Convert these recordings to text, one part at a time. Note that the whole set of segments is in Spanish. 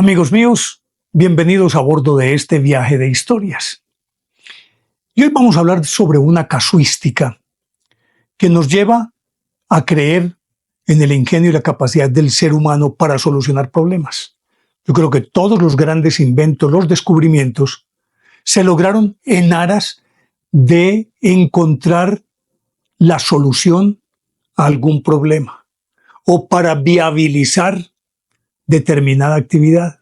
Amigos míos, bienvenidos a bordo de este viaje de historias. Y hoy vamos a hablar sobre una casuística que nos lleva a creer en el ingenio y la capacidad del ser humano para solucionar problemas. Yo creo que todos los grandes inventos, los descubrimientos, se lograron en aras de encontrar la solución a algún problema o para viabilizar determinada actividad.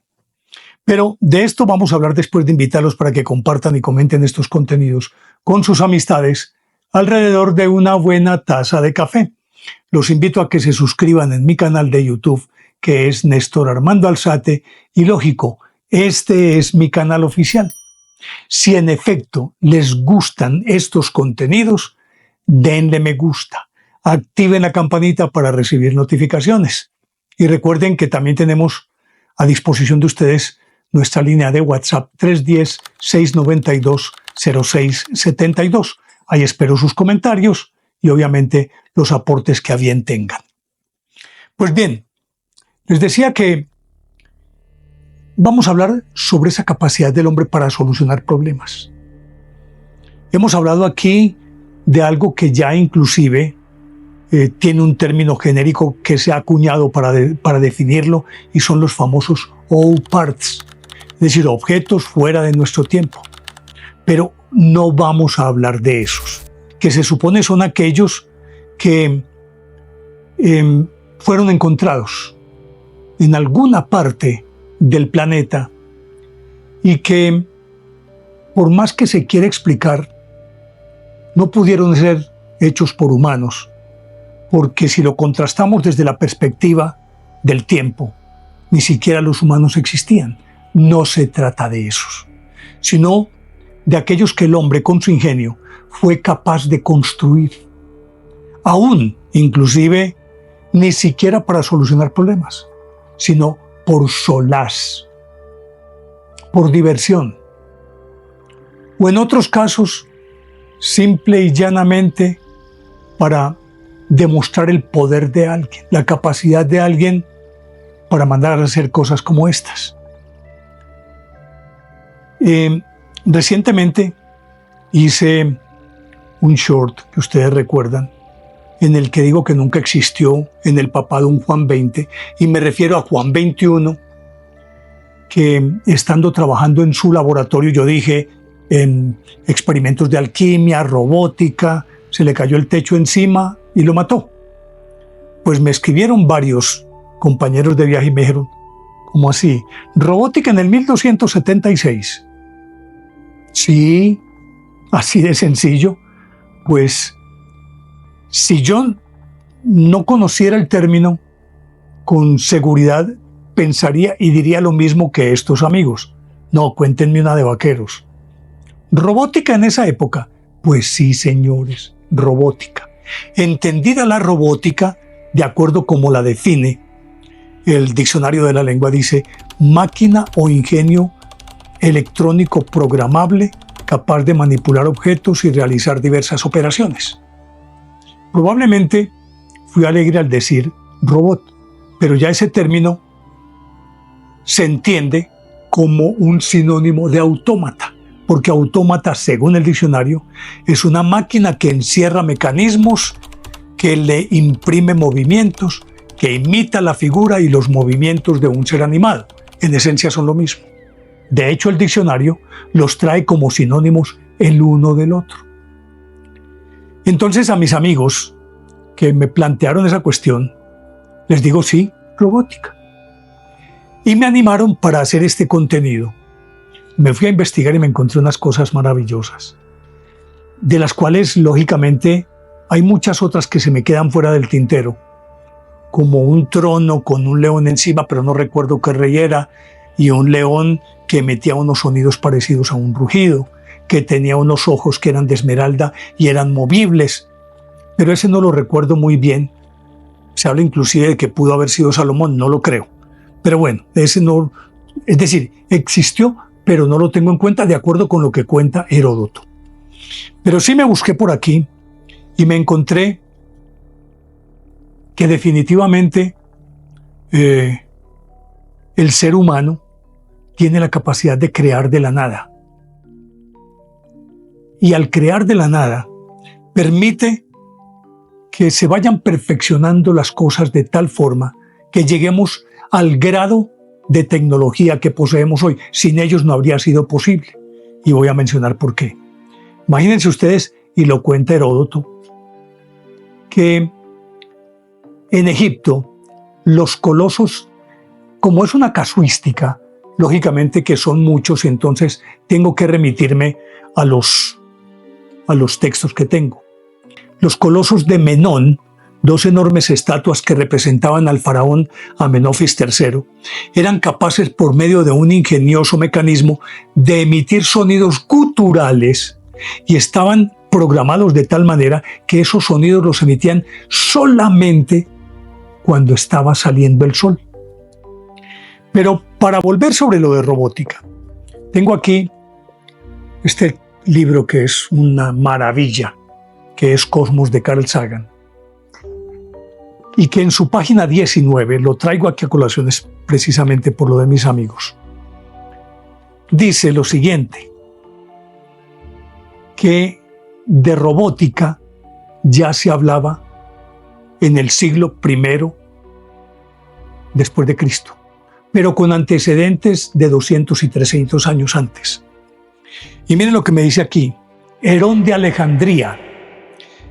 Pero de esto vamos a hablar después de invitarlos para que compartan y comenten estos contenidos con sus amistades alrededor de una buena taza de café. Los invito a que se suscriban en mi canal de YouTube, que es Néstor Armando Alzate, y lógico, este es mi canal oficial. Si en efecto les gustan estos contenidos, denle me gusta, activen la campanita para recibir notificaciones. Y recuerden que también tenemos a disposición de ustedes nuestra línea de WhatsApp 310-692-0672. Ahí espero sus comentarios y obviamente los aportes que a bien tengan. Pues bien, les decía que vamos a hablar sobre esa capacidad del hombre para solucionar problemas. Hemos hablado aquí de algo que ya inclusive tiene un término genérico que se ha acuñado para definirlo, y son los famosos OPARTS, es decir, objetos fuera de nuestro tiempo. Pero no vamos a hablar de esos, que se supone son aquellos que fueron encontrados en alguna parte del planeta y que, por más que se quiera explicar, no pudieron ser hechos por humanos. Porque si lo contrastamos desde la perspectiva del tiempo, ni siquiera los humanos existían. No se trata de esos, sino de aquellos que el hombre con su ingenio fue capaz de construir. Aún, inclusive, ni siquiera para solucionar problemas, sino por solaz, por diversión. O en otros casos, simple y llanamente para demostrar el poder de alguien, la capacidad de alguien para mandar a hacer cosas como estas. Recientemente hice un short que ustedes recuerdan, en el que digo que nunca existió en el papado un Juan 20, y me refiero a Juan 21, que estando trabajando en su laboratorio, yo dije, en experimentos de alquimia, robótica, se le cayó el techo encima y lo mató. Pues me escribieron varios compañeros de viaje y me dijeron, ¿cómo así? Robótica en el 1276. Sí, así de sencillo. Pues si yo no conociera el término, con seguridad pensaría y diría lo mismo que estos amigos. No, cuéntenme una de vaqueros. ¿Robótica en esa época? Pues sí, señores, robótica. Entendida la robótica, de acuerdo como la define el diccionario de la lengua, dice máquina o ingenio electrónico programable capaz de manipular objetos y realizar diversas operaciones. Probablemente fui alegre al decir robot, pero ya ese término se entiende como un sinónimo de autómata, porque autómata, según el diccionario, es una máquina que encierra mecanismos, que le imprime movimientos, que imita la figura y los movimientos de un ser animado. En esencia son lo mismo. De hecho, el diccionario los trae como sinónimos el uno del otro. Entonces, a mis amigos que me plantearon esa cuestión, les digo sí, robótica. Y me animaron para hacer este contenido. Me fui a investigar y me encontré unas cosas maravillosas, de las cuales, lógicamente, hay muchas otras que se me quedan fuera del tintero, como un trono con un león encima, pero no recuerdo qué rey era, y un león que emitía unos sonidos parecidos a un rugido, que tenía unos ojos que eran de esmeralda y eran movibles, pero ese no lo recuerdo muy bien. Se habla inclusive de que pudo haber sido Salomón, no lo creo. Pero bueno, ese no, es decir, existió, pero no lo tengo en cuenta de acuerdo con lo que cuenta Heródoto. Pero sí me busqué por aquí y me encontré que definitivamente el ser humano tiene la capacidad de crear de la nada. Y al crear de la nada, permite que se vayan perfeccionando las cosas de tal forma que lleguemos al grado de tecnología que poseemos hoy. Sin ellos no habría sido posible. Y voy a mencionar por qué. Imagínense ustedes, y lo cuenta Heródoto, que en Egipto los colosos, como es una casuística, lógicamente que son muchos, entonces tengo que remitirme a los textos que tengo. Los colosos de Menón, dos enormes estatuas que representaban al faraón Amenofis III, eran capaces por medio de un ingenioso mecanismo de emitir sonidos guturales y estaban programados de tal manera que esos sonidos los emitían solamente cuando estaba saliendo el sol. Pero para volver sobre lo de robótica, tengo aquí este libro que es una maravilla, que es Cosmos de Carl Sagan, y que en su página 19, lo traigo aquí a colación precisamente por lo de mis amigos, dice lo siguiente, que de robótica ya se hablaba en el siglo I después de Cristo, pero con antecedentes de 200 y 300 años antes. Y miren lo que me dice aquí, Herón de Alejandría,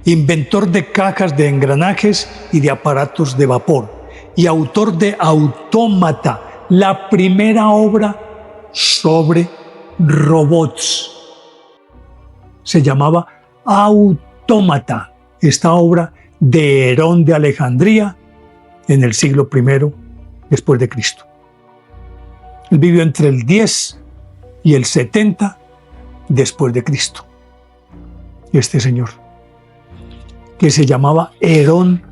inventor de cajas de engranajes y de aparatos de vapor, y autor de Autómata, la primera obra sobre robots. Se llamaba Autómata, esta obra de Herón de Alejandría en el siglo I después de Cristo. Él vivió entre el 10 y el 70 después de Cristo. Este señor, que se llamaba Herón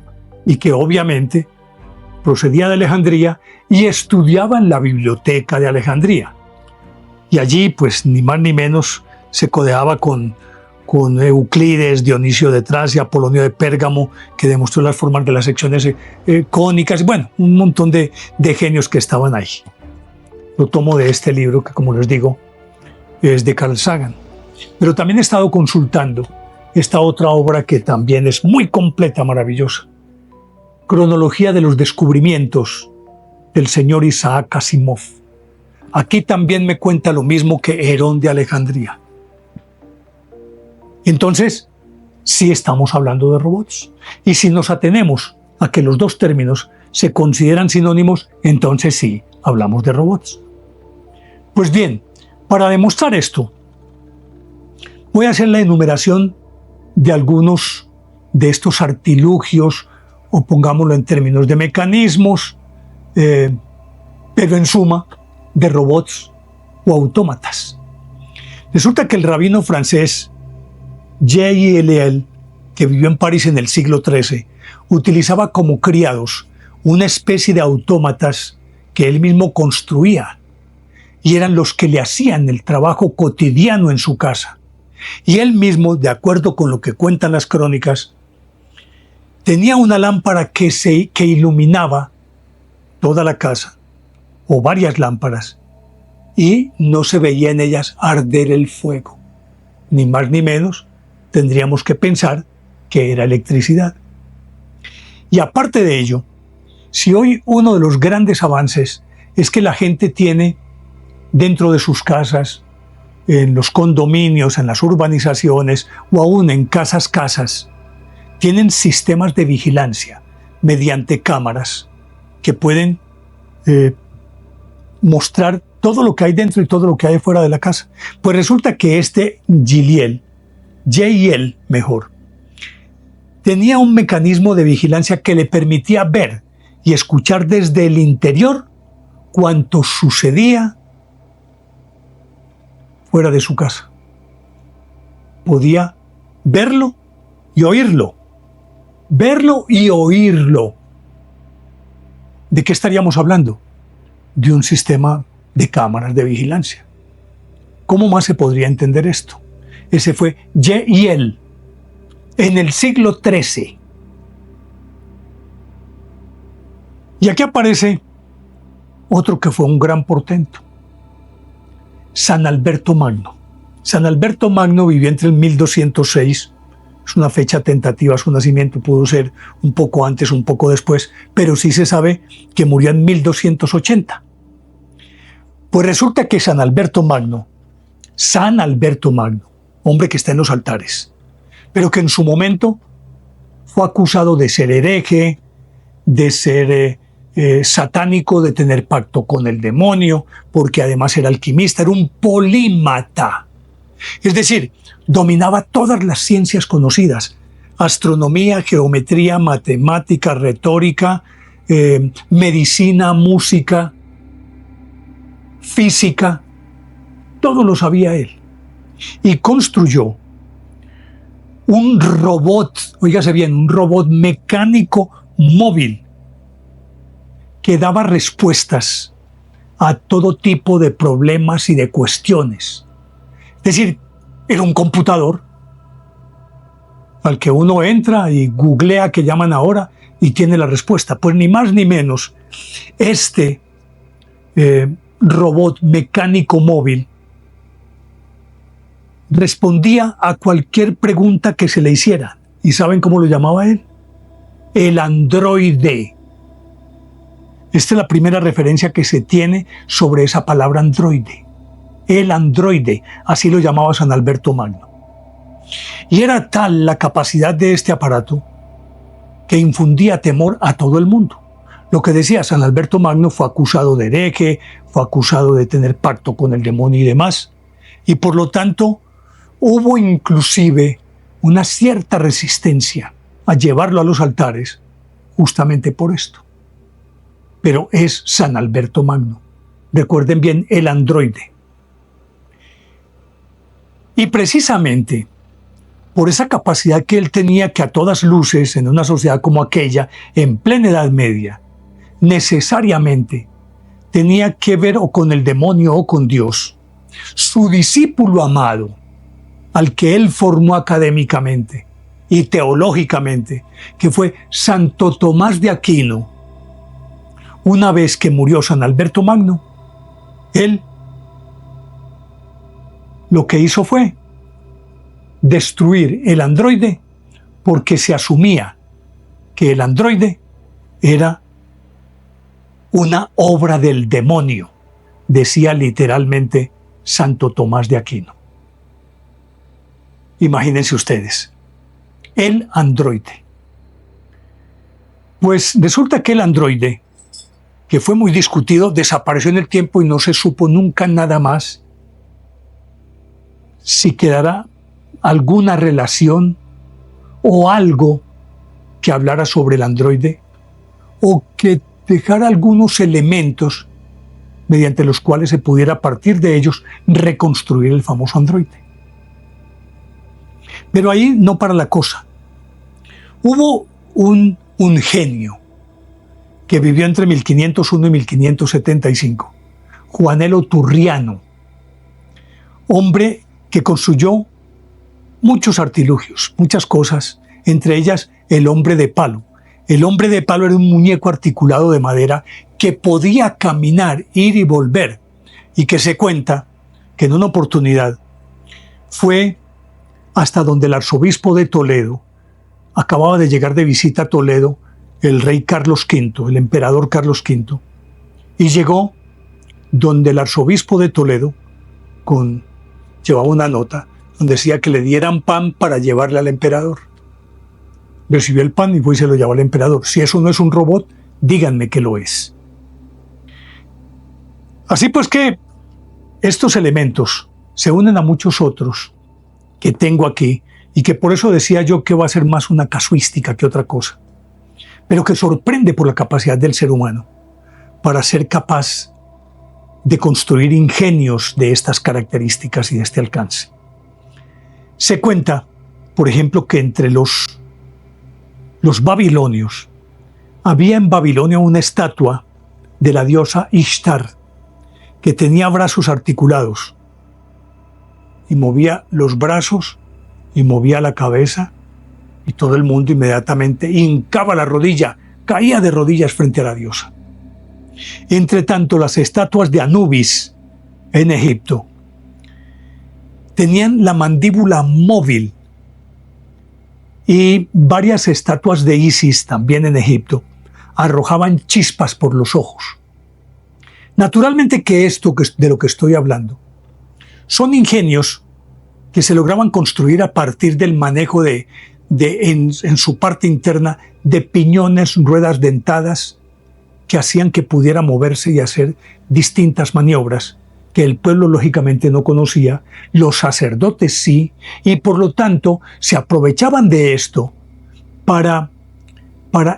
y que obviamente procedía de Alejandría y estudiaba en la biblioteca de Alejandría. Y allí, pues, ni más ni menos, se codeaba con Euclides, Dionisio de Tracia, Apolonio de Pérgamo, que demostró las formas de las secciones cónicas, bueno, un montón de genios que estaban ahí. Lo tomo de este libro que, como les digo, es de Carl Sagan. Pero también he estado consultando esta otra obra que también es muy completa, maravillosa. Cronología de los descubrimientos del señor Isaac Asimov. Aquí también me cuenta lo mismo que Herón de Alejandría. Entonces, sí estamos hablando de robots. Y si nos atenemos a que los dos términos se consideran sinónimos, entonces sí, hablamos de robots. Pues bien, para demostrar esto, voy a hacer la enumeración de algunos de estos artilugios, o pongámoslo en términos de mecanismos, pero en suma, de robots o autómatas. Resulta que el rabino francés J. Hillel, que vivió en París en el siglo XIII, utilizaba como criados una especie de autómatas que él mismo construía, y eran los que le hacían el trabajo cotidiano en su casa. Y él mismo, de acuerdo con lo que cuentan las crónicas, tenía una lámpara que iluminaba toda la casa, o varias lámparas, y no se veía en ellas arder el fuego. Ni más ni menos, tendríamos que pensar que era electricidad. Y aparte de ello, si hoy uno de los grandes avances es que la gente tiene dentro de sus casas, en los condominios, en las urbanizaciones o aún en casas, tienen sistemas de vigilancia mediante cámaras que pueden mostrar todo lo que hay dentro y todo lo que hay fuera de la casa. Pues resulta que este J.L. tenía un mecanismo de vigilancia que le permitía ver y escuchar desde el interior cuanto sucedía fuera de su casa. Podía verlo y oírlo. Verlo y oírlo. ¿De qué estaríamos hablando? De un sistema de cámaras de vigilancia. ¿Cómo más se podría entender esto? Ese fue J.L. en el siglo XIII. Y aquí aparece otro que fue un gran portento. San Alberto Magno. San Alberto Magno vivió entre el 1206, es una fecha tentativa, su nacimiento pudo ser un poco antes, un poco después, pero sí se sabe que murió en 1280. Pues resulta que San Alberto Magno, hombre que está en los altares, pero que en su momento fue acusado de ser hereje, de ser satánico, de tener pacto con el demonio, porque además era alquimista, era un polímata. Es decir, dominaba todas las ciencias conocidas: astronomía, geometría, matemática, retórica, medicina, música, física, todo lo sabía él. Y construyó un robot, oígase bien, un robot mecánico móvil que daba respuestas a todo tipo de problemas y de cuestiones. Es decir, era un computador al que uno entra y googlea, que llaman ahora, y tiene la respuesta. Pues ni más ni menos, este robot mecánico móvil respondía a cualquier pregunta que se le hiciera. ¿Y saben cómo lo llamaba él? El androide. Esta es la primera referencia que se tiene sobre esa palabra androide. El androide, así lo llamaba San Alberto Magno. Y era tal la capacidad de este aparato que infundía temor a todo el mundo. Lo que decía, San Alberto Magno fue acusado de hereje, fue acusado de tener pacto con el demonio y demás, y por lo tanto hubo inclusive una cierta resistencia a llevarlo a los altares justamente por esto. Pero es San Alberto Magno. Recuerden bien, el androide. Y precisamente por esa capacidad que él tenía, que a todas luces, en una sociedad como aquella, en plena Edad Media, necesariamente tenía que ver o con el demonio o con Dios, su discípulo amado, al que él formó académicamente y teológicamente, que fue Santo Tomás de Aquino, una vez que murió San Alberto Magno, él lo que hizo fue destruir el androide, porque se asumía que el androide era una obra del demonio, decía literalmente Santo Tomás de Aquino. Imagínense ustedes, el androide. Pues resulta que el androide, que fue muy discutido, desapareció en el tiempo y no se supo nunca nada más si quedara alguna relación o algo que hablara sobre el androide, o que dejara algunos elementos mediante los cuales se pudiera a partir de ellos reconstruir el famoso androide. Pero ahí no para la cosa. Hubo un genio que vivió entre 1501 y 1575, Juanelo Turriano, hombre que construyó muchos artilugios, muchas cosas, entre ellas el hombre de palo. El hombre de palo era un muñeco articulado de madera que podía caminar, ir y volver, y que se cuenta que en una oportunidad fue hasta donde el arzobispo de Toledo, acababa de llegar de visita a Toledo el rey Carlos V, el emperador Carlos V, y llegó donde el arzobispo de Toledo llevaba una nota donde decía que le dieran pan para llevarle al emperador. Recibió el pan y fue y se lo llevó al emperador. Si eso no es un robot, díganme que lo es. Así pues que estos elementos se unen a muchos otros que tengo aquí, y que por eso decía yo que va a ser más una casuística que otra cosa, pero que sorprende por la capacidad del ser humano para ser capaz de construir ingenios de estas características y de este alcance. Se cuenta, por ejemplo, que entre los babilonios había en Babilonia una estatua de la diosa Ishtar que tenía brazos articulados y movía los brazos y movía la cabeza, y todo el mundo inmediatamente hincaba la rodilla, caía de rodillas frente a la diosa. Entre tanto, las estatuas de Anubis en Egipto tenían la mandíbula móvil, y varias estatuas de Isis, también en Egipto, arrojaban chispas por los ojos. Naturalmente que esto de lo que estoy hablando son ingenios que se lograban construir a partir del manejo en su parte interna de piñones, ruedas dentadas, que hacían que pudiera moverse y hacer distintas maniobras que el pueblo lógicamente no conocía, los sacerdotes sí, y por lo tanto se aprovechaban de esto para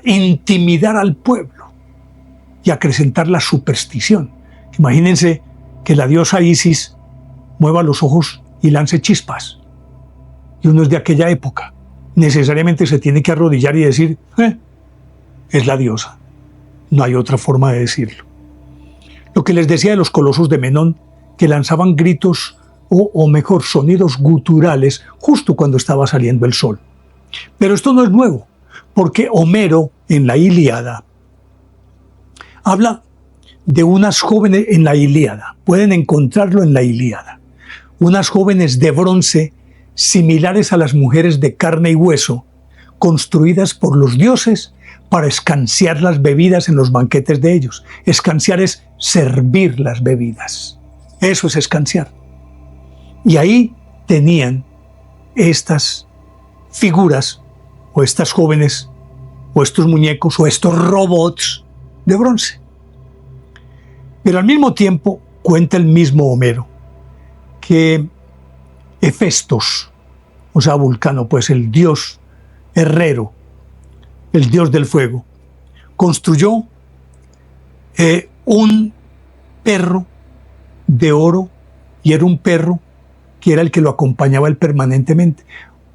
intimidar al pueblo y acrecentar la superstición. Imagínense que la diosa Isis mueva los ojos y lance chispas, y uno es de aquella época. Necesariamente se tiene que arrodillar y decir, es la diosa. No hay otra forma de decirlo. Lo que les decía de los colosos de Menón, que lanzaban gritos o mejor, sonidos guturales justo cuando estaba saliendo el sol. Pero esto no es nuevo, porque Homero en la Ilíada habla de unas jóvenes en la Ilíada, pueden encontrarlo en la Ilíada, unas jóvenes de bronce similares a las mujeres de carne y hueso, construidas por los dioses para escanciar las bebidas en los banquetes de ellos. Escanciar es servir las bebidas. Eso es escanciar. Y ahí tenían estas figuras, o estas jóvenes, o estos muñecos, o estos robots de bronce. Pero al mismo tiempo cuenta el mismo Homero que Hefestos, o sea, Vulcano, pues el dios herrero, el dios del fuego, construyó un perro de oro, y era un perro que era el que lo acompañaba él permanentemente.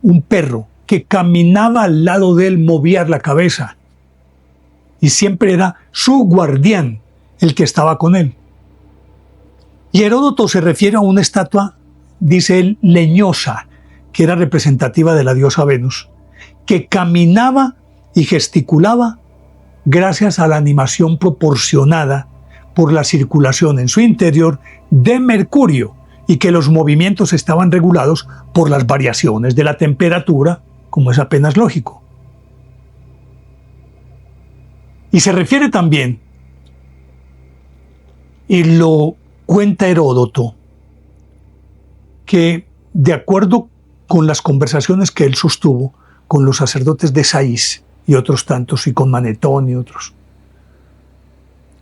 Un perro que caminaba al lado de él, movía la cabeza, y siempre era su guardián el que estaba con él. Y Heródoto se refiere a una estatua, dice él, leñosa, que era representativa de la diosa Venus, que caminaba y gesticulaba gracias a la animación proporcionada por la circulación en su interior de Mercurio, y que los movimientos estaban regulados por las variaciones de la temperatura, como es apenas lógico. Y se refiere también, y lo cuenta Heródoto, que de acuerdo con las conversaciones que él sostuvo con los sacerdotes de Sais y otros tantos, y con Manetón y otros,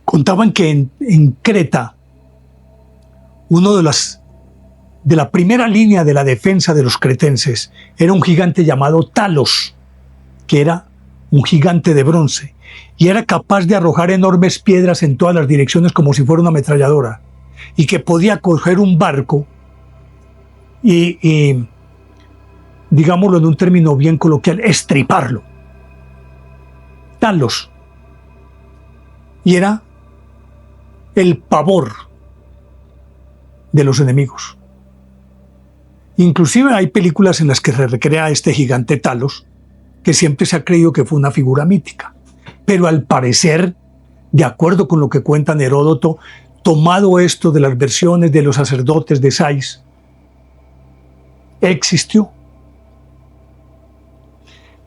contaban que en Creta, uno de la primera línea de la defensa de los cretenses era un gigante llamado Talos, que era un gigante de bronce, y era capaz de arrojar enormes piedras en todas las direcciones como si fuera una ametralladora, y que podía coger un barco y digámoslo en un término bien coloquial, estriparlo. Talos. Y era el pavor de los enemigos. Inclusive hay películas en las que se recrea a este gigante Talos, que siempre se ha creído que fue una figura mítica. Pero al parecer, de acuerdo con lo que cuenta Heródoto, tomado esto de las versiones de los sacerdotes de Sais, existió.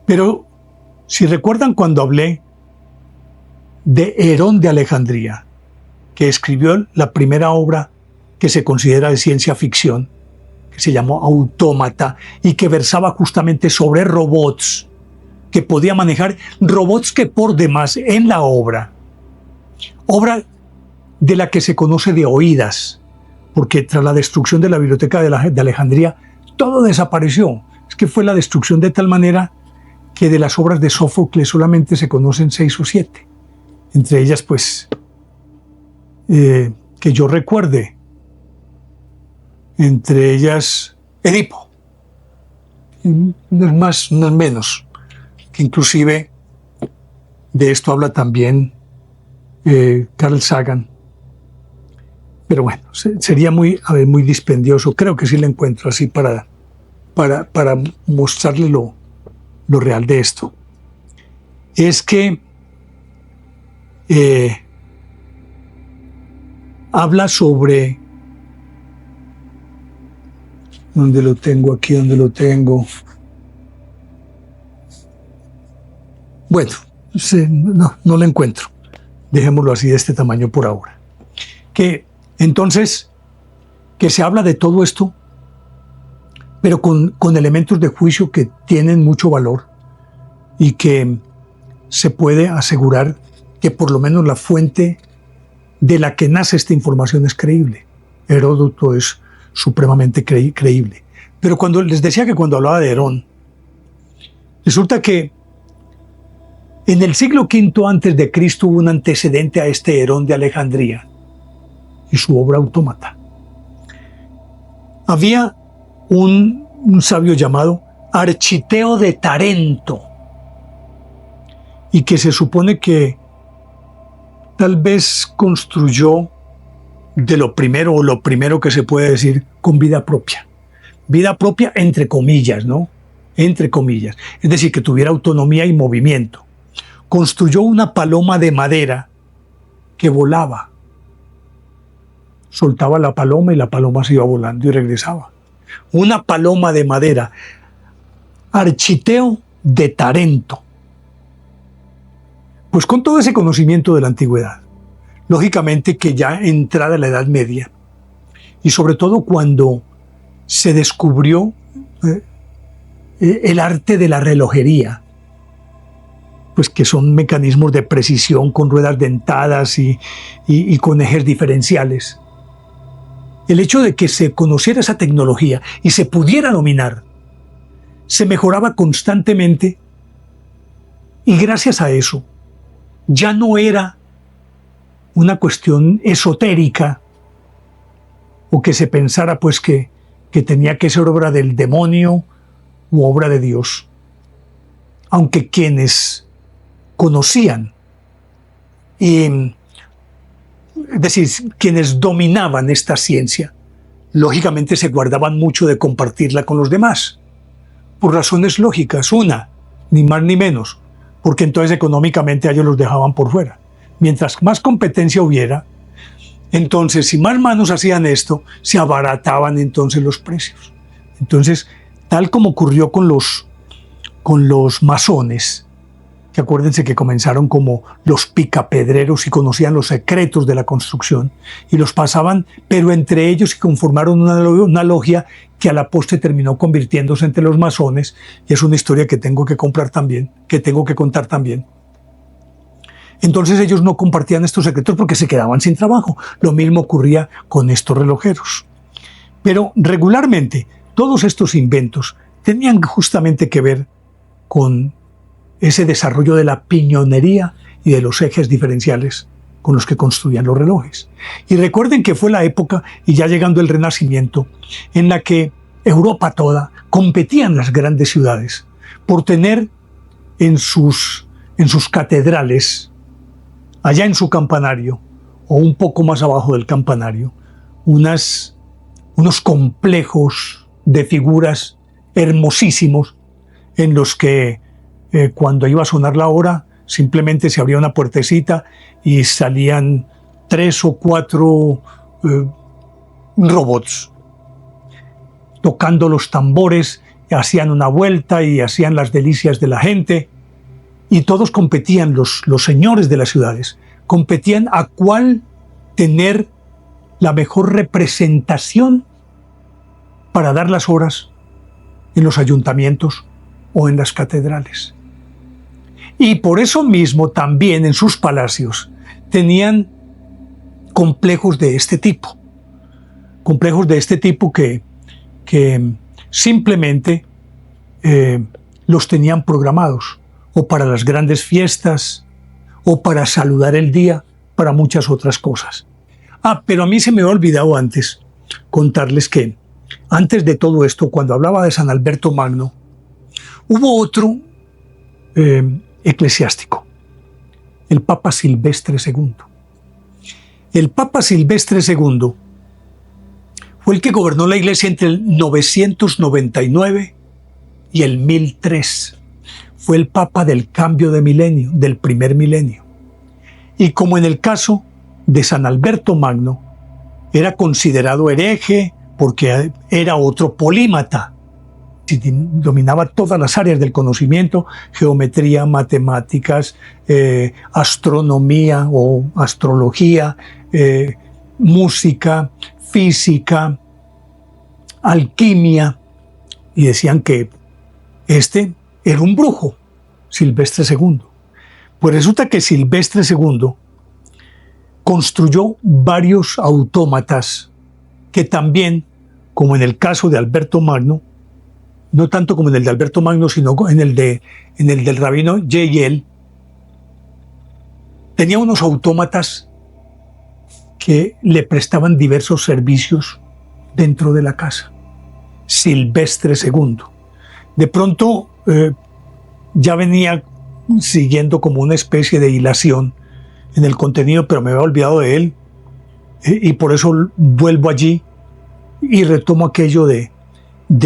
Pero si recuerdan cuando hablé de Herón de Alejandría, que escribió la primera obra que se considera de ciencia ficción, que se llamó Autómata, y que versaba justamente sobre robots, que podía manejar robots que por demás en la obra de la que se conoce de oídas, porque tras la destrucción de la biblioteca de Alejandría, todo desapareció. Es que fue la destrucción de tal manera que de las obras de Sófocles solamente se conocen 6 o 7. Entre ellas, pues, que yo recuerde, entre ellas Edipo. No es más, no es menos. Que inclusive de esto habla también Carl Sagan. Pero bueno, sería muy dispendioso. Creo que sí lo encuentro así para mostrarle lo real de esto. Es que habla sobre ¿Dónde lo tengo? Aquí, ¿dónde lo tengo? Bueno, no lo encuentro. Dejémoslo así de este tamaño por ahora. Entonces, que se habla de todo esto, pero con elementos de juicio que tienen mucho valor y que se puede asegurar que por lo menos la fuente de la que nace esta información es creíble. Heródoto es supremamente creíble. Pero cuando les decía que cuando hablaba de Herón, resulta que en el siglo V antes de Cristo hubo un antecedente a este Herón de Alejandría y su obra Autómata. Había un sabio llamado Architeo de Tarento y que se supone que tal vez construyó de lo primero que se puede decir con vida propia. Vida propia entre comillas, ¿no? Entre comillas. Es decir, que tuviera autonomía y movimiento. Construyó una paloma de madera que volaba. Soltaba la paloma y la paloma se iba volando y regresaba. Una paloma de madera. Architeo de Tarento. Pues con todo ese conocimiento de la antigüedad, lógicamente que ya entrada la Edad Media, y sobre todo cuando se descubrió el arte de la relojería, pues que son mecanismos de precisión con ruedas dentadas y con ejes diferenciales. El hecho de que se conociera esa tecnología y se pudiera dominar, se mejoraba constantemente, y gracias a eso ya no era una cuestión esotérica o que se pensara pues que tenía que ser obra del demonio u obra de Dios. Aunque quienes conocían, es decir, quienes dominaban esta ciencia, lógicamente se guardaban mucho de compartirla con los demás, por razones lógicas. Una, ni más ni menos, porque entonces económicamente a ellos los dejaban por fuera. Mientras más competencia hubiera, entonces si más manos hacían esto, se abarataban entonces los precios. Entonces, tal como ocurrió con los masones, que acuérdense que comenzaron como los picapedreros y conocían los secretos de la construcción y los pasaban, pero entre ellos, y conformaron una logia que a la postre terminó convirtiéndose entre los masones, y es una historia que tengo que contar también. Entonces ellos no compartían estos secretos porque se quedaban sin trabajo. Lo mismo ocurría con estos relojeros. Pero regularmente todos estos inventos tenían justamente que ver con ese desarrollo de la piñonería y de los ejes diferenciales con los que construían los relojes. Y recuerden que fue la época, y ya llegando el Renacimiento, en la que Europa toda competían las grandes ciudades por tener en sus catedrales, allá en su campanario, o un poco más abajo del campanario, unos complejos de figuras hermosísimos en los que cuando iba a sonar la hora, simplemente se abría una puertecita y salían 3 o 4 robots tocando los tambores, hacían una vuelta y hacían las delicias de la gente, y todos competían, los señores de las ciudades, competían a cuál tener la mejor representación para dar las horas en los ayuntamientos o en las catedrales. Y por eso mismo también en sus palacios tenían complejos de este tipo. Complejos de este tipo que simplemente los tenían programados, o para las grandes fiestas, o para saludar el día, para muchas otras cosas. Pero a mí se me ha olvidado antes contarles que antes de todo esto, cuando hablaba de San Alberto Magno, hubo otro eclesiástico, el Papa Silvestre II. El Papa Silvestre II fue el que gobernó la Iglesia entre el 999 y el 1003. Fue el Papa del cambio de milenio, del primer milenio. Y como en el caso de San Alberto Magno, era considerado hereje, porque era otro polímata. Dominaba todas las áreas del conocimiento: geometría, matemáticas, astronomía o astrología, música, física, alquimia, y decían que este era un brujo, Silvestre II. Pues resulta que Silvestre II construyó varios autómatas que también, como en el caso de Alberto Magno, no tanto como en el de Alberto Magno, sino en el del rabino Yehiel, tenía unos autómatas que le prestaban diversos servicios dentro de la casa. Silvestre II. De pronto ya venía siguiendo como una especie de hilación en el contenido, pero me había olvidado de él, y por eso vuelvo allí y retomo aquello de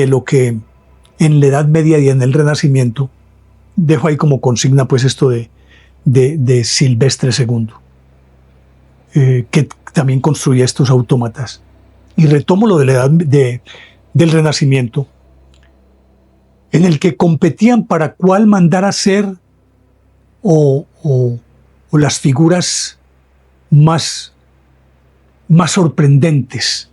lo que en la Edad Media y en el Renacimiento dejo ahí como consigna, pues esto de Silvestre II, que también construía estos autómatas. Y retomo lo de la edad del Renacimiento, en el que competían para cuál mandar a hacer o las figuras más sorprendentes.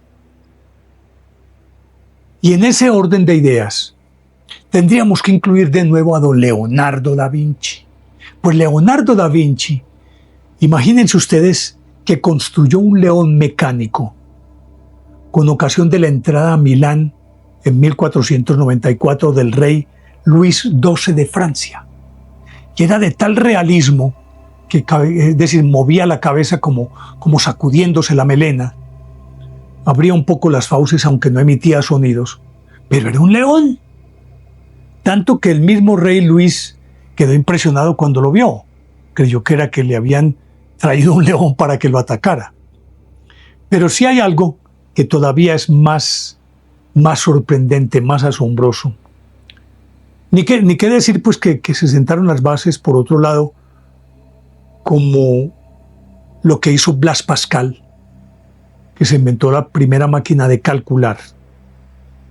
Y en ese orden de ideas tendríamos que incluir de nuevo a don Leonardo da Vinci. Pues Leonardo da Vinci, imagínense ustedes que construyó un león mecánico con ocasión de la entrada a Milán en 1494 del rey Luis XII de Francia, que era de tal realismo que, es decir, movía la cabeza como sacudiéndose la melena, abría un poco las fauces aunque no emitía sonidos, pero era un león. Tanto que el mismo rey Luis quedó impresionado cuando lo vio. Creyó que era que le habían traído un león para que lo atacara. Pero sí hay algo que todavía es más sorprendente, más asombroso. Ni qué decir, pues, que se sentaron las bases, por otro lado, como lo que hizo Blaise Pascal, que se inventó la primera máquina de calcular,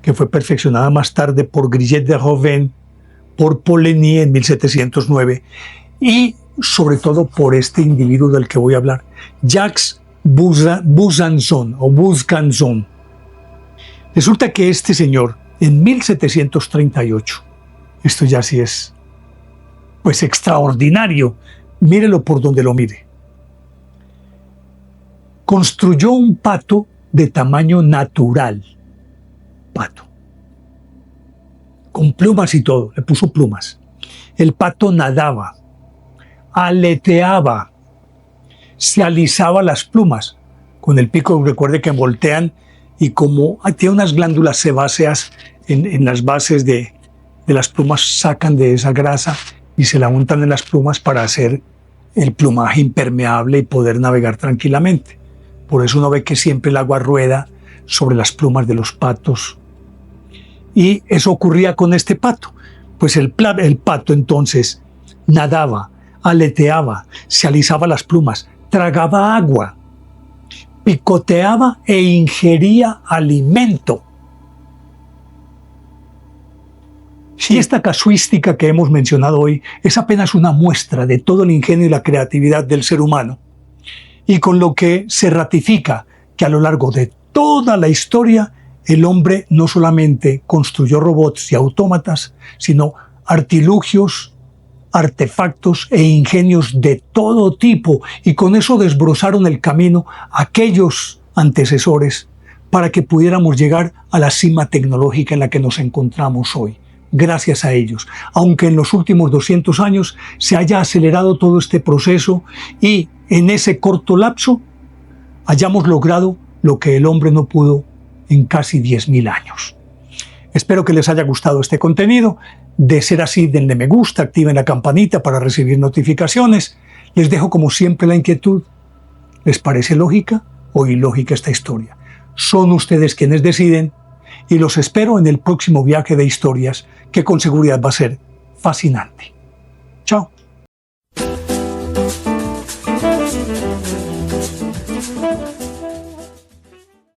que fue perfeccionada más tarde por Grillet de Roven, por Poligny en 1709, y sobre todo por este individuo del que voy a hablar, Jacques Besançon o Besançon. Resulta que este señor, en 1738, esto ya sí es pues extraordinario, mírelo por donde lo mire, construyó un pato de tamaño natural, pato, con plumas y todo, le puso plumas. El pato nadaba, aleteaba, se alisaba las plumas con el pico. Recuerde que voltean, y como tiene unas glándulas sebáceas en las bases de las plumas, sacan de esa grasa y se la untan en las plumas para hacer el plumaje impermeable y poder navegar tranquilamente. Por eso uno ve que siempre el agua rueda sobre las plumas de los patos. Y eso ocurría con este pato. Pues el pato entonces nadaba, aleteaba, se alisaba las plumas, tragaba agua, picoteaba e ingería alimento. Si esta casuística que hemos mencionado hoy es apenas una muestra de todo el ingenio y la creatividad del ser humano, y con lo que se ratifica que a lo largo de toda la historia el hombre no solamente construyó robots y autómatas, sino artilugios, artefactos e ingenios de todo tipo, y con eso desbrozaron el camino a aquellos antecesores para que pudiéramos llegar a la cima tecnológica en la que nos encontramos hoy. Gracias a ellos, aunque en los últimos 200 años se haya acelerado todo este proceso y en ese corto lapso hayamos logrado lo que el hombre no pudo en casi 10.000 años. Espero que les haya gustado este contenido. De ser así, denle me gusta, activen la campanita para recibir notificaciones. Les dejo como siempre la inquietud: ¿les parece lógica o ilógica esta historia? Son ustedes quienes deciden, y los espero en el próximo viaje de historias, que con seguridad va a ser fascinante.